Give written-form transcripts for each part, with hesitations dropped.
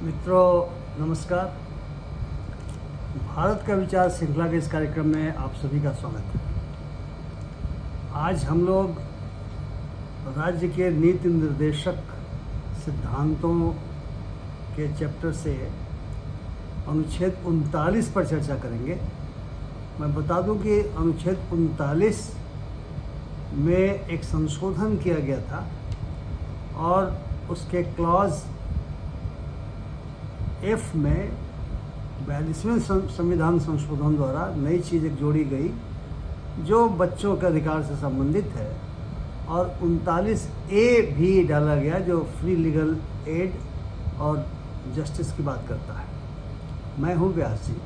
मित्रों नमस्कार। भारत का विचार श्रृंखला के इस कार्यक्रम में आप सभी का स्वागत है। आज हम लोग राज्य के नीति निर्देशक सिद्धांतों के चैप्टर से अनुच्छेद 39 पर चर्चा करेंगे। मैं बता दूं कि अनुच्छेद 39 में एक संशोधन किया गया था और उसके क्लॉज एफ में 42वें संविधान संशोधन द्वारा नई चीज़ एक जोड़ी गई जो बच्चों के अधिकार से संबंधित है, और 39A भी डाला गया जो फ्री लीगल एड और जस्टिस की बात करता है। मैं हूँ व्यास जी।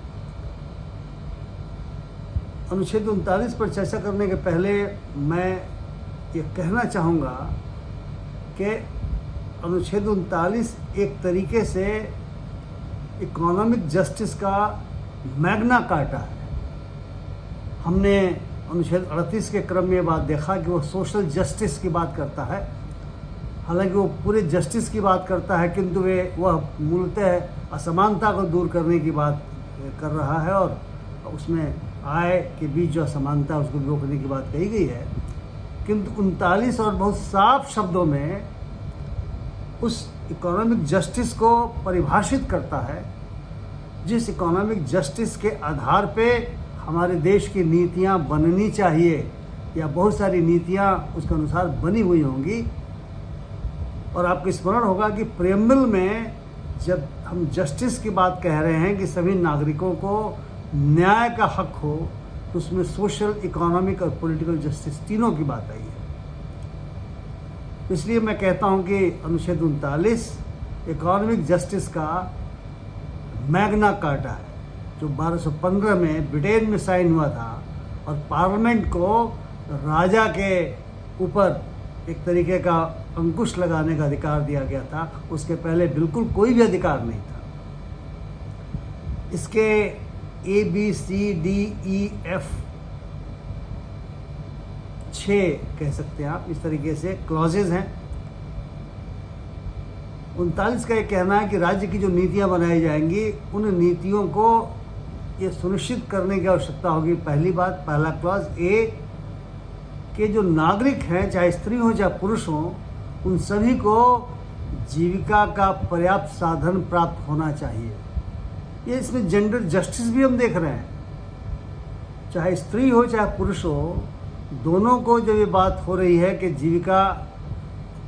अनुच्छेद 39 पर चर्चा करने के पहले मैं ये कहना चाहूँगा कि अनुच्छेद 39 एक तरीके से इकोनॉमिक जस्टिस का मैग्ना कार्टा है। हमने अनुच्छेद 38 के क्रम में बात देखा कि वो सोशल जस्टिस की बात करता है, हालांकि वो पूरे जस्टिस की बात करता है, किंतु वह मूलतः असमानता को दूर करने की बात कर रहा है और उसमें आय के बीच जो असमानता है उसको रोकने की बात कही गई है। किंतु 39 और बहुत साफ शब्दों में उस इकोनॉमिक जस्टिस को परिभाषित करता है जिस इकोनॉमिक जस्टिस के आधार पे हमारे देश की नीतियां बननी चाहिए, या बहुत सारी नीतियां उसके अनुसार बनी हुई होंगी। और आपको स्मरण होगा कि प्रेम्बल में जब हम जस्टिस की बात कह रहे हैं कि सभी नागरिकों को न्याय का हक हो, तो उसमें सोशल, इकोनॉमिक और पॉलिटिकल जस्टिस तीनों की बात आई है। इसलिए मैं कहता हूं कि अनुच्छेद 39 इकोनॉमिक जस्टिस का मैग्ना कार्टा है, जो 1215 में ब्रिटेन में साइन हुआ था और पार्लियामेंट को राजा के ऊपर एक तरीके का अंकुश लगाने का अधिकार दिया गया था। उसके पहले बिल्कुल कोई भी अधिकार नहीं था। इसके ABCDEF 6 कह सकते हैं आप, इस तरीके से क्लॉजेज हैं। 39 का ये कहना है कि राज्य की जो नीतियां बनाई जाएंगी उन नीतियों को ये सुनिश्चित करने की आवश्यकता होगी। पहली बात, पहला क्लॉज ए, के जो नागरिक हैं, चाहे स्त्री हो चाहे पुरुष हो, उन सभी को जीविका का पर्याप्त साधन प्राप्त होना चाहिए। ये इसमें जेंडर जस्टिस भी हम देख रहे हैं। चाहे स्त्री हो चाहे पुरुष हो, दोनों को जब ये बात हो रही है कि जीविका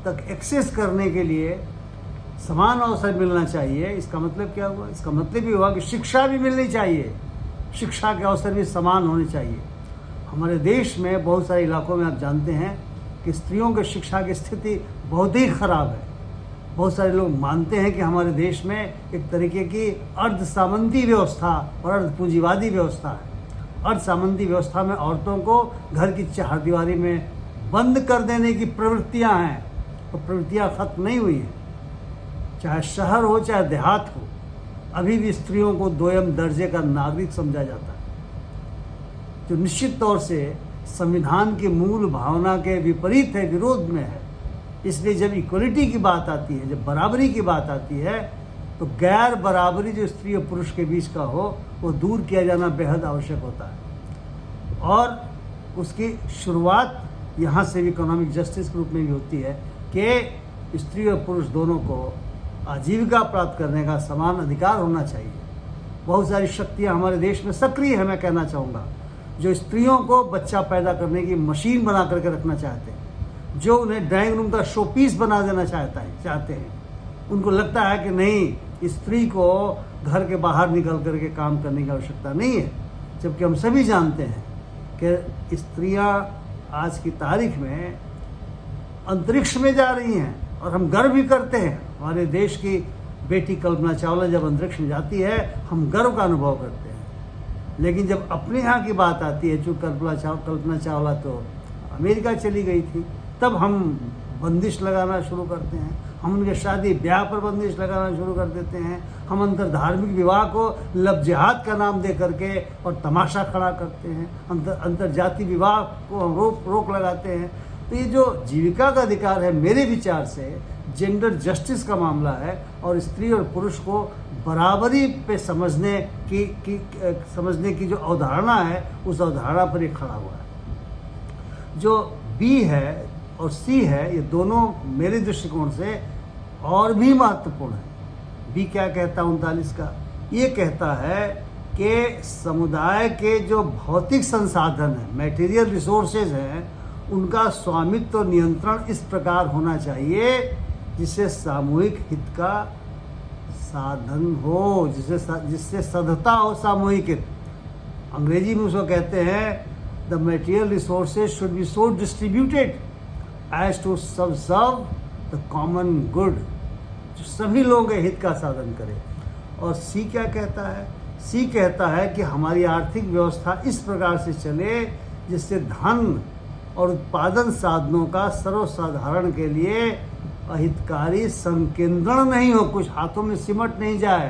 तक एक्सेस करने के लिए समान अवसर मिलना चाहिए, इसका मतलब क्या हुआ? इसका मतलब ये हुआ कि शिक्षा भी मिलनी चाहिए, शिक्षा के अवसर भी समान होने चाहिए। हमारे देश में बहुत सारे इलाकों में आप जानते हैं कि स्त्रियों की शिक्षा की स्थिति बहुत ही खराब है। बहुत सारे लोग मानते हैं कि हमारे देश में एक तरीके की अर्ध सामंती व्यवस्था और अर्ध पूंजीवादी व्यवस्था है। अर्ध सामंती व्यवस्था में औरतों को घर की चारदीवारी में बंद कर देने की प्रवृत्तियां हैं, और प्रवृत्तियां खत्म नहीं हुई हैं। चाहे शहर हो चाहे देहात हो, अभी भी स्त्रियों को दोयम दर्जे का नागरिक समझा जाता है, जो निश्चित तौर से संविधान की मूल भावना के विपरीत है, विरोध में है। इसलिए जब इक्वलिटी की बात आती है, जब बराबरी की बात आती है, तो गैर बराबरी जो स्त्री और पुरुष के बीच का हो वो दूर किया जाना बेहद आवश्यक होता है। और उसकी शुरुआत यहाँ से भी इकोनॉमिक जस्टिस के रूप में भी होती है कि स्त्री और पुरुष दोनों को आजीविका प्राप्त करने का समान अधिकार होना चाहिए। बहुत सारी शक्तियाँ हमारे देश में सक्रिय है, मैं कहना चाहूँगा, जो स्त्रियों को बच्चा पैदा करने की मशीन बना करके रखना चाहते हैं, जो उन्हें ड्राइंग रूम का शो पीस बना देना चाहते हैं। उनको लगता है कि नहीं, स्त्री को घर के बाहर निकल करके काम करने की आवश्यकता नहीं है, जबकि हम सभी जानते हैं कि स्त्रियां आज की तारीख में अंतरिक्ष में जा रही हैं, और हम गर्व भी करते हैं। हमारे देश की बेटी कल्पना चावला जब अंतरिक्ष में जाती है, हम गर्व का अनुभव करते हैं। लेकिन जब अपने यहाँ की बात आती है, चूँकि कल्पना चावला तो अमेरिका चली गई थी, तब हम बंदिश लगाना शुरू करते हैं। हम उनके शादी ब्याह पर बंदिश लगाना शुरू कर देते हैं। हम अंतर धार्मिक विवाह को लव जिहाद का नाम दे करके और तमाशा खड़ा करते हैं। अंतर जाति विवाह को हम रोक लगाते हैं। तो ये जो जीविका का अधिकार है, मेरे विचार से जेंडर जस्टिस का मामला है और स्त्री और पुरुष को बराबरी पे समझने की जो अवधारणा है, उस अवधारणा पर ये खड़ा हुआ है। जो बी है और सी है, ये दोनों मेरे दृष्टिकोण से और भी महत्वपूर्ण है। बी क्या कहता है 39 का? ये कहता है कि समुदाय के जो भौतिक संसाधन हैं, मटेरियल रिसोर्सेज हैं, उनका स्वामित्व और नियंत्रण इस प्रकार होना चाहिए जिससे सामूहिक हित का साधन हो, जिससे सधता हो सामूहिक हित। अंग्रेजी में उसको कहते हैं the material resources should be so distributed as to serve the common good, जो सभी लोगों के हित का साधन करे। और सी क्या कहता है? सी कहता है कि हमारी आर्थिक व्यवस्था इस प्रकार से चले जिससे धन और उत्पादन साधनों का सर्वसाधारण के लिए अहितकारी संकेंद्रण नहीं हो, कुछ हाथों में सिमट नहीं जाए।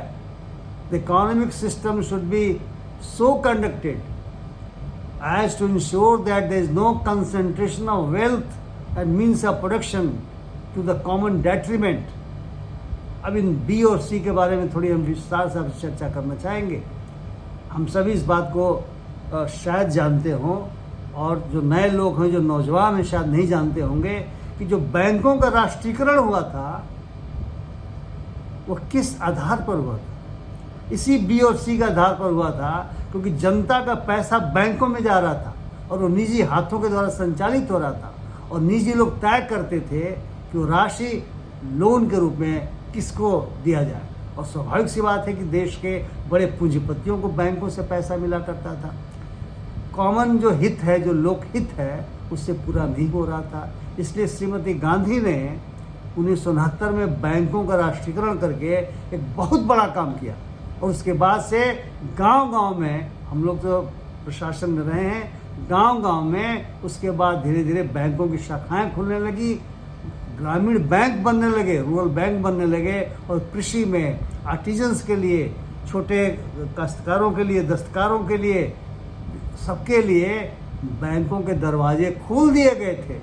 The economic system should be so conducted as to ensure that there is no concentration of wealth and means of production to the common detriment. अब इन बी और सी के बारे में थोड़ी हम विस्तार से चर्चा करना चाहेंगे। हम सभी इस बात को शायद जानते हों, और जो नए लोग हैं, जो नौजवान हैं, शायद नहीं जानते होंगे कि जो बैंकों का राष्ट्रीयकरण हुआ था वो किस आधार पर हुआ था? इसी बी और सी का आधार पर हुआ था, क्योंकि जनता का पैसा बैंकों में जा रहा था और वो निजी हाथों के द्वारा संचालित हो रहा था, और निजी लोग तय करते थे कि वो राशि लोन के रूप में किसको दिया जाए। और स्वाभाविक सी बात है कि देश के बड़े पूंजीपतियों को बैंकों से पैसा मिला करता था। कॉमन जो हित है, जो लोकहित है, उससे पूरा नहीं हो रहा था। इसलिए श्रीमती गांधी ने 1969 में बैंकों का राष्ट्रीयकरण करके एक बहुत बड़ा काम किया, और उसके बाद से गांव-गांव में, हम लोग तो प्रशासन में रहे हैं, गांव-गांव में उसके बाद धीरे धीरे बैंकों की शाखाएं खुलने लगी, ग्रामीण बैंक बनने लगे, रूरल बैंक बनने लगे, और कृषि में आर्टिजन्स के लिए, छोटे काश्तकारों के लिए, दस्तकारों के लिए, सबके लिए बैंकों के दरवाजे खोल दिए गए थे।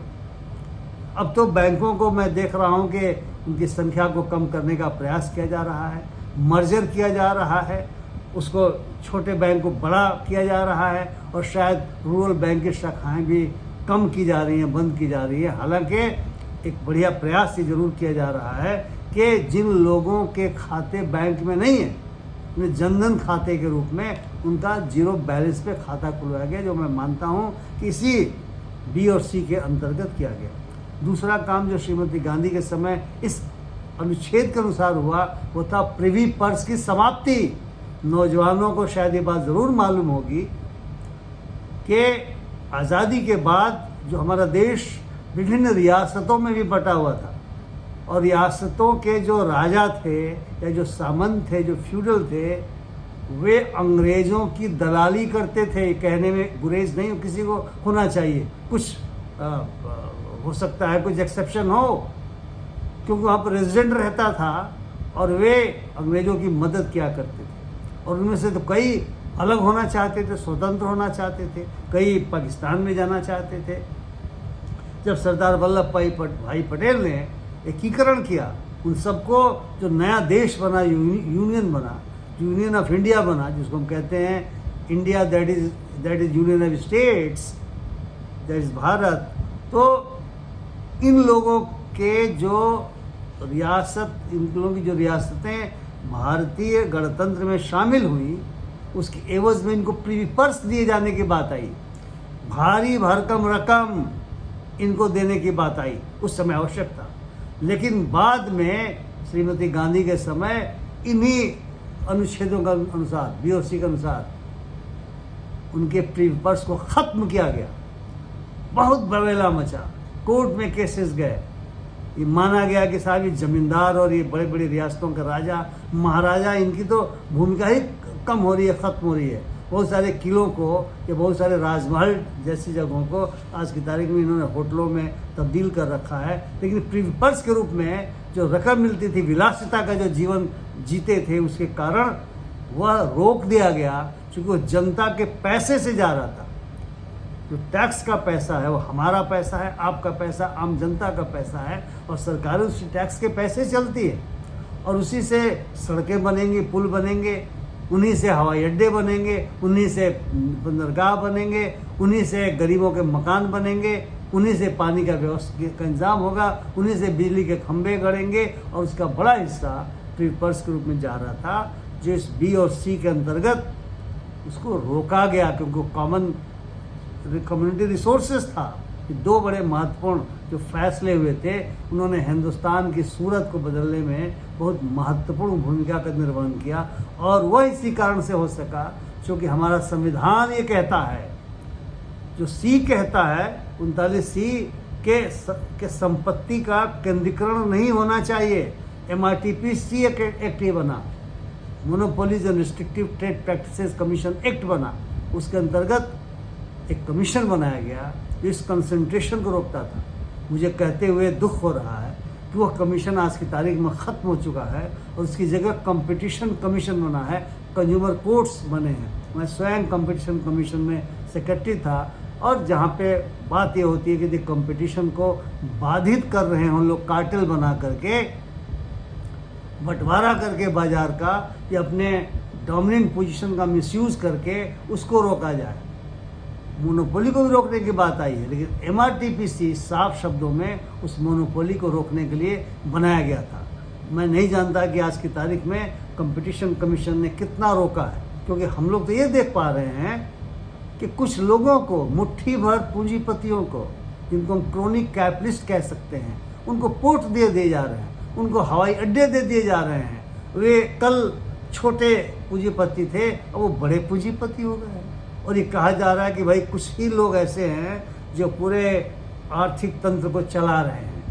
अब तो बैंकों को मैं देख रहा हूं कि उनकी संख्या को कम करने का प्रयास किया जा रहा है, मर्जर किया जा रहा है, उसको छोटे बैंक को बड़ा किया जा रहा है, और शायद रूरल बैंक की शाखाएं भी कम की जा रही हैं, बंद की जा रही है। हालांकि एक बढ़िया प्रयास ये जरूर किया जा रहा है कि जिन लोगों के खाते बैंक में नहीं है, उन्हें जनधन खाते के रूप में उनका जीरो बैलेंस पे खाता खुलवाया गया, जो मैं मानता हूं कि इसी बी और सी के अंतर्गत किया गया। दूसरा काम जो श्रीमती गांधी के समय इस अनुच्छेद के अनुसार हुआ, वो था प्रिवी पर्स की समाप्ति। नौजवानों को शायद ये बात ज़रूर मालूम होगी कि आज़ादी के बाद जो हमारा देश विभिन्न रियासतों में भी बटा हुआ था, और रियासतों के जो राजा थे या जो सामंत थे, जो फ्यूडल थे, वे अंग्रेज़ों की दलाली करते थे। कहने में गुरेज नहीं किसी को होना चाहिए, कुछ हो सकता है कुछ एक्सेप्शन हो, क्योंकि वहाँ पर रेजिडेंट रहता था और वे अंग्रेज़ों की मदद किया करते थे। और उनमें से तो कई अलग होना चाहते थे, स्वतंत्र होना चाहते थे, कई पाकिस्तान में जाना चाहते थे। जब सरदार वल्लभ भाई पटेल ने एकीकरण किया, उन सबको जो नया देश बना, यूनियन बना, यूनियन ऑफ इंडिया बना, जिसको हम कहते हैं India, that is union of states, that is Bharat. तो इन लोगों के जो रियासत, इन लोगों की जो रियासतें भारतीय गणतंत्र में शामिल हुई, उसकी एवज में इनको प्रीवी पर्स दिए जाने की बात आई, भारी भरकम रकम इनको देने की बात आई। उस समय आवश्यक था, लेकिन बाद में श्रीमती गांधी के समय इन्हीं अनुच्छेदों का अनुसार, बी और सी के अनुसार, उनके प्रीवी पर्स को खत्म किया गया। बहुत बवेला मचा, कोर्ट में केसेस गए, ये माना गया कि साहब ये जमींदार और ये बड़े बड़े रियासतों के राजा महाराजा, इनकी तो भूमिका ही कम हो रही है, ख़त्म हो रही है। बहुत सारे किलों को या बहुत सारे राजमहल जैसी जगहों को आज की तारीख में इन्होंने होटलों में तब्दील कर रखा है, लेकिन प्रीवी पर्स के रूप में जो रकम मिलती थी, विलासिता का जो जीवन जीते थे, उसके कारण वह रोक दिया गया, क्योंकि वो जनता के पैसे से जा रहा था। जो टैक्स का पैसा है वो हमारा पैसा है, आपका पैसा, आम जनता का पैसा है, और सरकारें उसी टैक्स के पैसे चलती है, और उसी से सड़कें बनेंगी, पुल बनेंगे, उन्हीं से हवाई अड्डे बनेंगे, उन्हीं से बंदरगाह बनेंगे, उन्हीं से गरीबों के मकान बनेंगे, उन्हीं से पानी का व्यवस्था का इंतजाम होगा, उन्हीं से बिजली के खंभे गड़ेंगे, और उसका बड़ा हिस्सा प्रीपर्स के रूप में जा रहा था, जो इस बी और सी के अंतर्गत उसको रोका गया, क्योंकि कॉमन कम्युनिटी रिसोर्सेज था। ये दो बड़े महत्वपूर्ण जो फैसले हुए थे, उन्होंने हिंदुस्तान की सूरत को बदलने में बहुत महत्वपूर्ण भूमिका का निर्वहन किया, और वह इसी कारण से हो सका क्योंकि हमारा संविधान ये कहता है, जो सी कहता है 39C के संपत्ति का केंद्रीकरण नहीं होना चाहिए। MRTPC एक्ट ये बना, monopolies and restrictive trade practices commission act बना, उसके अंतर्गत एक कमीशन बनाया गया जो इस कंसंट्रेशन को रोकता था। मुझे कहते हुए दुख हो रहा है कि वह कमीशन आज की तारीख में ख़त्म हो चुका है, और उसकी जगह कंपटीशन कमीशन बना है, कंज्यूमर कोर्ट्स बने हैं। मैं स्वयं कंपटीशन कमीशन में सेक्रेटरी था, और जहाँ पे बात ये होती है कि यदि कंपटीशन को बाधित कर रहे हैं हम लोग, कार्टेल बना करके, बंटवारा करके बाजार का, या अपने डोमिनेंट पोजीशन का मिसयूज़ करके उसको रोका जाए। मोनोपोली को भी रोकने की बात आई है, लेकिन MRTPC साफ शब्दों में उस मोनोपोली को रोकने के लिए बनाया गया था। मैं नहीं जानता कि आज की तारीख में कंपटीशन कमीशन ने कितना रोका है, क्योंकि हम लोग तो ये देख पा रहे हैं कि कुछ लोगों को, मुट्ठी भर पूंजीपतियों को, जिनको हम क्रोनिक कैपिटलिस्ट कह सकते हैं, उनको पोर्ट दे दिए जा रहे हैं, उनको हवाई अड्डे दे दिए जा रहे हैं। वे कल छोटे पूंजीपति थे, अब वो बड़े पूंजीपति हो गए हैं, और ये कहा जा रहा है कि भाई कुछ ही लोग ऐसे हैं जो पूरे आर्थिक तंत्र को चला रहे हैं।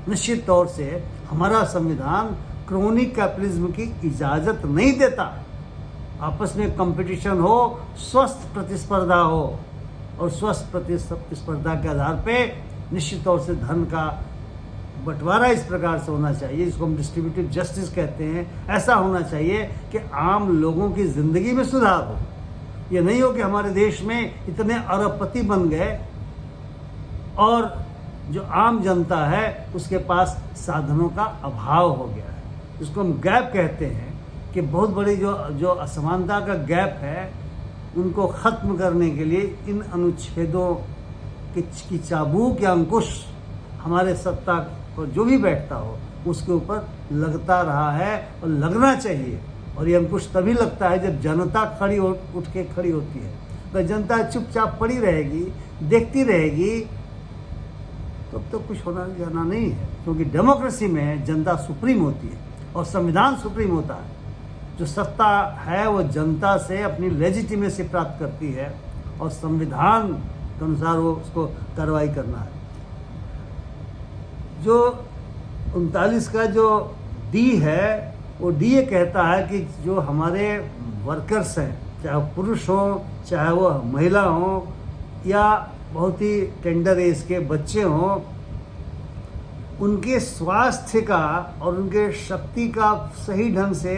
निश्चित तौर से हमारा संविधान क्रोनिक कैपिटलिज्म की इजाज़त नहीं देता। आपस में कंपटीशन हो, स्वस्थ प्रतिस्पर्धा हो, और स्वस्थ प्रतिस्पर्धा के आधार पे निश्चित तौर से धन का बंटवारा इस प्रकार से होना चाहिए, जिसको हम डिस्ट्रीब्यूटिव जस्टिस कहते हैं। ऐसा होना चाहिए कि आम लोगों की ज़िंदगी में सुधार हो। ये नहीं हो कि हमारे देश में इतने अरबपति बन गए और जो आम जनता है उसके पास साधनों का अभाव हो गया है। इसको हम गैप कहते हैं कि बहुत बड़ी जो असमानता का गैप है, उनको ख़त्म करने के लिए इन अनुच्छेदों की चाबुक या अंकुश हमारे सत्ता पर जो भी बैठता हो उसके ऊपर लगता रहा है, और लगना चाहिए। और ये अंकुश तभी लगता है जब जनता उठ के खड़ी होती है। अगर जनता चुपचाप पड़ी रहेगी, देखती रहेगी, तब तो कुछ होना जाना नहीं है, क्योंकि डेमोक्रेसी में जनता सुप्रीम होती है और संविधान सुप्रीम होता है। जो सत्ता है वो जनता से अपनी लेजिटिमेसी प्राप्त करती है, और संविधान के अनुसार वो उसको कार्रवाई करना है। जो 39 का जो डी है, वो डी ये कहता है कि जो हमारे वर्कर्स हैं, चाहे वो पुरुष हों, चाहे वो महिला हों, या बहुत ही टेंडर एज के बच्चे हों, उनके स्वास्थ्य का और उनके शक्ति का सही ढंग से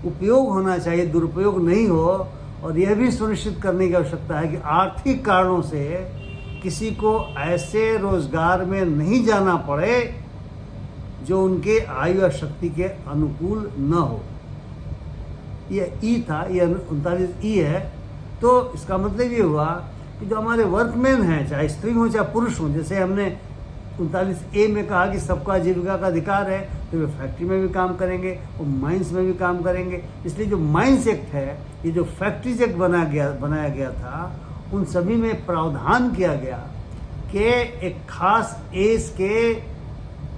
उपयोग होना चाहिए, दुरुपयोग नहीं हो। और यह भी सुनिश्चित करने की आवश्यकता है कि आर्थिक कारणों से किसी को ऐसे रोजगार में नहीं जाना पड़े जो उनके आयु या शक्ति के अनुकूल न हो। यह ई था, यह 39E है। तो इसका मतलब ये हुआ कि जो हमारे वर्कमैन हैं, चाहे स्त्री हो चाहे पुरुष हो, जैसे हमने 39A में कहा कि सबका आजीविका का अधिकार है, तो वे फैक्ट्री में भी काम करेंगे, वो माइंस में भी काम करेंगे। इसलिए जो माइंस एक्ट है, ये जो फैक्ट्रीज एक्ट बनाया गया था, उन सभी में प्रावधान किया गया कि एक खास एज के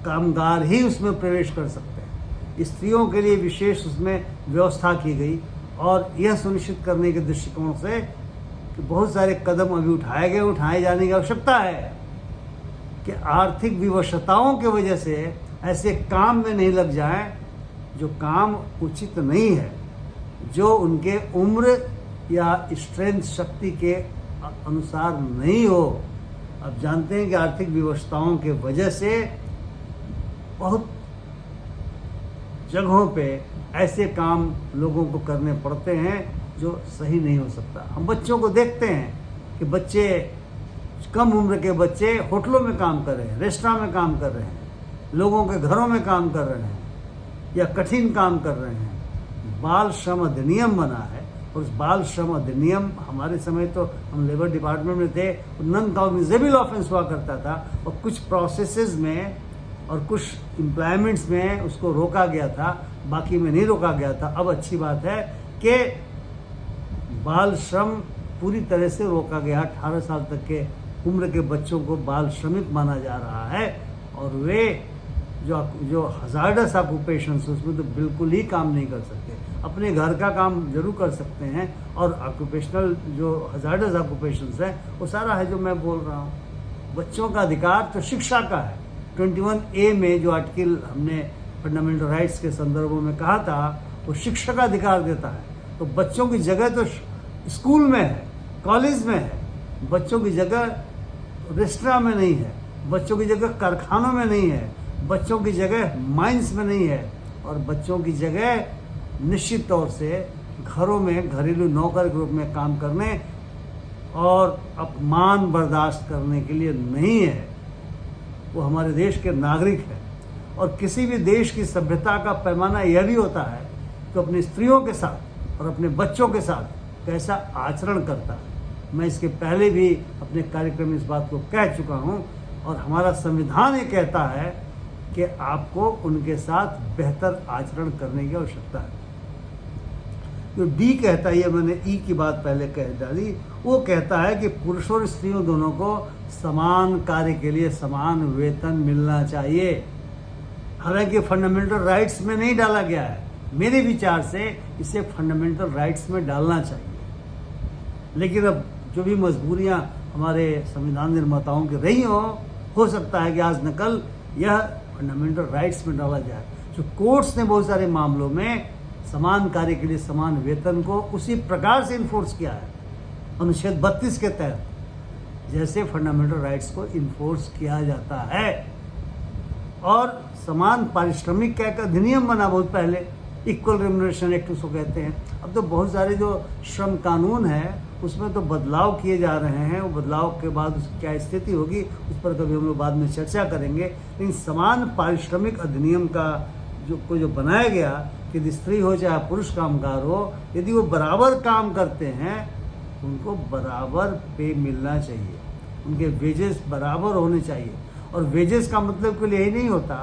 कामगार ही उसमें प्रवेश कर सकते हैं। स्त्रियों के लिए विशेष उसमें व्यवस्था की गई, और यह सुनिश्चित करने के दृष्टिकोण से कि बहुत सारे कदम अभी उठाए जाने की आवश्यकता है कि आर्थिक विवशताओं की वजह से ऐसे काम में नहीं लग जाएं जो काम उचित नहीं है, जो उनके उम्र या स्ट्रेंथ शक्ति के अनुसार नहीं हो। अब जानते हैं कि आर्थिक विवशताओं के वजह से बहुत जगहों पे ऐसे काम लोगों को करने पड़ते हैं जो सही नहीं हो सकता। हम बच्चों को देखते हैं कि बच्चे कम उम्र के बच्चे होटलों में काम कर रहे हैं, रेस्टोरेंट में काम कर रहे हैं, लोगों के घरों में काम कर रहे हैं या कठिन काम कर रहे हैं। बाल श्रम अधिनियम बना है और उस बाल श्रम अधिनियम, हमारे समय तो हम लेबर डिपार्टमेंट में थे, नॉन कॉग्निजेबल ऑफेंस हुआ करता था और कुछ प्रोसेसेस में और कुछ एम्प्लॉयमेंट्स में उसको रोका गया था, बाकी में नहीं रोका गया था। अब अच्छी बात है कि बाल श्रम पूरी तरह से रोका गया। 18 साल तक के उम्र के बच्चों को बाल श्रमिक माना जा रहा है और वे जो हजार्डस ऑक्यूपेशंस उसमें तो बिल्कुल ही काम नहीं कर सकते। अपने घर का काम जरूर कर सकते हैं और ऑक्यूपेशनल जो हजार्डस ऑक्यूपेशंस है वो सारा है जो मैं बोल रहा हूँ। बच्चों का अधिकार तो शिक्षा का है। 21A में जो आर्टिकल हमने फंडामेंटल राइट्स के संदर्भों में कहा था वो शिक्षा का अधिकार देता है। तो बच्चों की जगह तो स्कूल में है, कॉलेज में है, बच्चों की जगह रेस्टोरेंट में नहीं है, बच्चों की जगह कारखानों में नहीं है, बच्चों की जगह माइंस में नहीं है और बच्चों की जगह निश्चित तौर से घरों में घरेलू नौकर के रूप में काम करने और अपमान बर्दाश्त करने के लिए नहीं है। वो हमारे देश के नागरिक हैं और किसी भी देश की सभ्यता का पैमाना यह भी होता है कि अपनी स्त्रियों के साथ और अपने बच्चों के साथ कैसा आचरण करता है। मैं इसके पहले भी अपने कार्यक्रम में इस बात को कह चुका हूँ और हमारा संविधान ये कहता है कि आपको उनके साथ बेहतर आचरण करने की आवश्यकता है। जो डी कहता है, ये मैंने ई की बात पहले कह डाली, वो कहता है कि पुरुषों और स्त्रियों दोनों को समान कार्य के लिए समान वेतन मिलना चाहिए। हालांकि फंडामेंटल राइट्स में नहीं डाला गया है, मेरे विचार से इसे फंडामेंटल राइट्स में डालना चाहिए। लेकिन अब जो भी मजबूरियां हमारे संविधान निर्माताओं की रही हो सकता है कि आज न कल यह फंडामेंटल राइट्स में डाला जाए। जो कोर्ट्स ने बहुत सारे मामलों में समान कार्य के लिए समान वेतन को उसी प्रकार से इन्फोर्स किया है, अनुच्छेद 32 के तहत, जैसे फंडामेंटल राइट्स को इन्फोर्स किया जाता है। और समान पारिश्रमिक का एक अधिनियम बना बहुत पहले, इक्वल रेम्युनरेशन एक्ट उसको कहते हैं। अब तो बहुत सारे जो श्रम कानून है उसमें तो बदलाव किए जा रहे हैं। वो बदलाव के बाद उसकी क्या स्थिति होगी उस पर कभी हम लोग बाद में चर्चा करेंगे। लेकिन समान पारिश्रमिक अधिनियम का जो बनाया गया कि यदि स्त्री हो चाहे पुरुष कामगार हो, यदि वो बराबर काम करते हैं तो उनको बराबर पे मिलना चाहिए, उनके वेजेस बराबर होने चाहिए। और वेजेस का मतलब केवल यही नहीं होता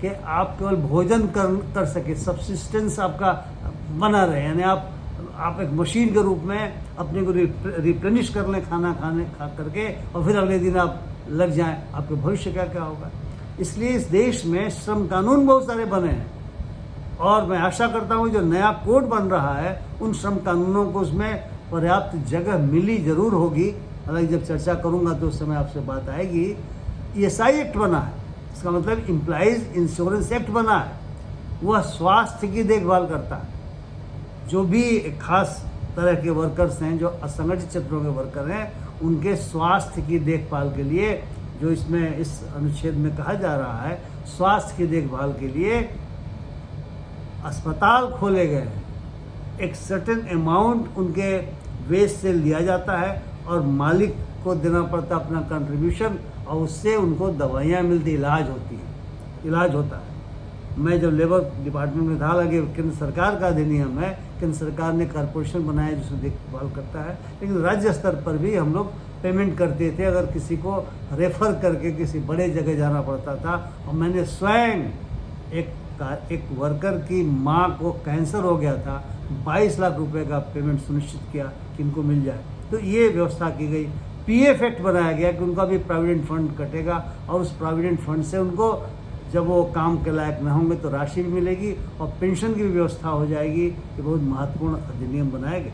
कि आप केवल भोजन कर सके, सब्सिस्टेंस आपका बना रहे, यानी आप एक मशीन के रूप में अपने को रिप्लेनिश कर लें खा करके और फिर अगले दिन आप लग जाएं, आपके भविष्य क्या होगा। इसलिए इस देश में श्रम कानून बहुत सारे बने हैं और मैं आशा करता हूँ जो नया कोड बन रहा है उन श्रम कानूनों को उसमें पर्याप्त जगह मिली जरूर होगी। हालांकि जब चर्चा करूँगा तो उस समय आपसे बात आएगी। ESI एक्ट बना है, इसका मतलब एम्प्लॉइज इंश्योरेंस एक्ट बना है, वह स्वास्थ्य की देखभाल करता है। जो भी खास तरह के वर्कर्स हैं, जो असंगठित क्षेत्रों के वर्कर हैं, उनके स्वास्थ्य की देखभाल के लिए जो इसमें इस अनुच्छेद में कहा जा रहा है, स्वास्थ्य की देखभाल के लिए अस्पताल खोले गए हैं। एक सर्टेन अमाउंट उनके वेज से लिया जाता है और मालिक को देना पड़ता अपना कंट्रीब्यूशन और उससे उनको दवाइयाँ मिलती, इलाज होता है। मैं जब लेबर डिपार्टमेंट में था, लगे केंद्र सरकार का अधिनियम है, केंद्र सरकार ने कॉर्पोरेशन बनाया जिसको देखभाल करता है, लेकिन राज्य स्तर पर भी हम लोग पेमेंट करते थे अगर किसी को रेफर करके किसी बड़े जगह जाना पड़ता था। और मैंने स्वयं एक वर्कर की माँ को कैंसर हो गया था, 22 लाख रुपए का पेमेंट सुनिश्चित किया कि इनको मिल जाए। तो ये व्यवस्था की गई। PF एक्ट बनाया गया कि उनका भी प्रोविडेंट फंड कटेगा और उस प्रोविडेंट फंड से उनको जब वो काम के लायक न होंगे तो राशि भी मिलेगी और पेंशन की भी व्यवस्था हो जाएगी। ये बहुत महत्वपूर्ण अधिनियम बनाए गए।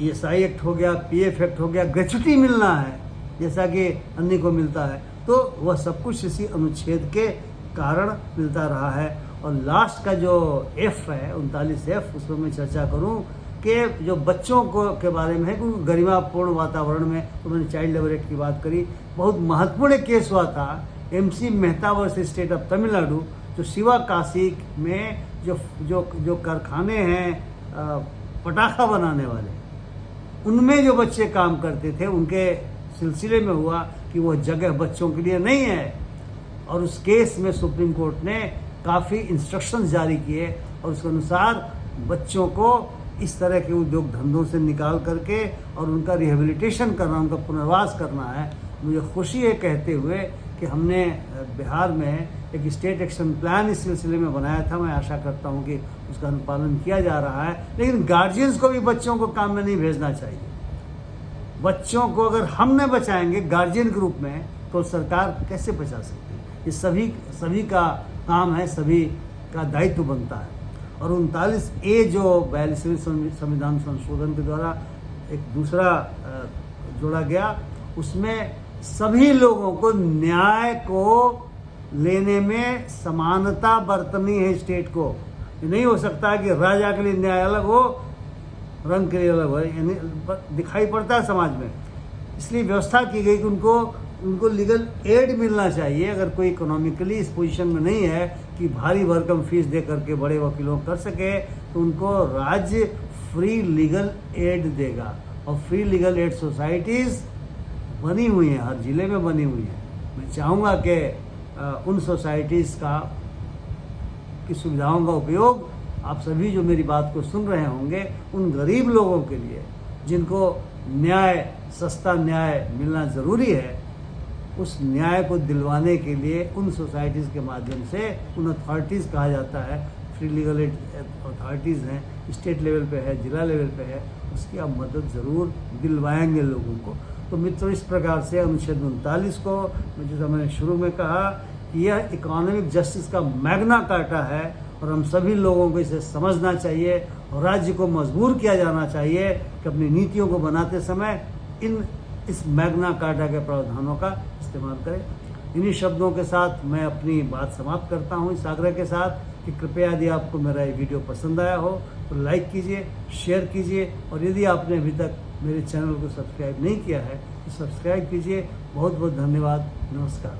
ESI एक्ट हो गया, PF एक्ट हो गया, ग्रेच्युटी मिलना है जैसा कि अन्य को मिलता है, तो वह सब कुछ इसी अनुच्छेद के कारण मिलता रहा है। और लास्ट का जो F है 39F, उसमें मैं चर्चा करूं कि जो बच्चों को के बारे में है कि गरिमापूर्ण वातावरण में, तो मैंने चाइल्ड लेबर एक्ट की बात करी। बहुत महत्वपूर्ण केस हुआ था MC Mehta versus state of Tamil Nadu, जो शिवाकाशी में जो कारखाने हैं पटाखा बनाने वाले, उनमें जो बच्चे काम करते थे उनके सिलसिले में हुआ कि वो जगह बच्चों के लिए नहीं है। और उस केस में सुप्रीम कोर्ट ने काफ़ी इंस्ट्रक्शंस जारी किए और उसके अनुसार बच्चों को इस तरह के उद्योग धंधों से निकाल करके और उनका रिहेबिलिटेशन करना, उनका पुनर्वास करना है। मुझे खुशी है कहते हुए कि हमने बिहार में एक स्टेट एक्शन प्लान इस सिलसिले में बनाया था। मैं आशा करता हूं कि उसका अनुपालन किया जा रहा है। लेकिन गार्जियंस को भी बच्चों को काम में नहीं भेजना चाहिए। बच्चों को अगर हम नहीं बचाएंगे गार्जियन के रूप में तो सरकार कैसे बचा सकती है? ये सभी का काम है, सभी का दायित्व बनता है। और 39A जो 42वें संविधान संशोधन के द्वारा एक दूसरा जोड़ा गया, उसमें सभी लोगों को न्याय को लेने में समानता बरतनी है स्टेट को। ये नहीं हो सकता है कि राजा के लिए न्याय अलग हो, रंग के लिए अलग हो, यानी दिखाई पड़ता है समाज में। इसलिए व्यवस्था की गई कि उनको लीगल एड मिलना चाहिए। अगर कोई इकोनॉमिकली इस पोजीशन में नहीं है कि भारी भरकम फीस दे करके बड़े वकीलों कर सके, तो उनको राज्य फ्री लीगल एड देगा। और फ्री लीगल एड सोसाइटीज़ बनी हुई हैं, हर जिले में बनी हुई हैं। मैं चाहूँगा कि उन सोसाइटीज़ की सुविधाओं का उपयोग आप सभी जो मेरी बात को सुन रहे होंगे, उन गरीब लोगों के लिए जिनको सस्ता न्याय मिलना ज़रूरी है, उस न्याय को दिलवाने के लिए उन सोसाइटीज़ के माध्यम से, उन अथॉरिटीज़ कहा जाता है, फ्री लीगल एड अथॉरिटीज़ हैं, स्टेट लेवल पे है, जिला लेवल पे है, उसकी आप मदद ज़रूर दिलवाएंगे लोगों को। तो मित्रों, इस प्रकार से अनुच्छेद 39 को, जैसा मैंने शुरू में कहा कि यह इकोनॉमिक जस्टिस का मैग्ना कार्टा है और हम सभी लोगों को इसे समझना चाहिए और राज्य को मजबूर किया जाना चाहिए कि अपनी नीतियों को बनाते समय इस मैग्ना कार्टा के प्रावधानों का इस्तेमाल करें। इन्हीं शब्दों के साथ मैं अपनी बात समाप्त करता हूँ, इस आग्रह के साथ कि कृपया यदि आपको मेरा ये वीडियो पसंद आया हो तो लाइक कीजिए, शेयर कीजिए और यदि आपने अभी तक मेरे चैनल को सब्सक्राइब नहीं किया है तो सब्सक्राइब कीजिए। बहुत बहुत धन्यवाद। नमस्कार।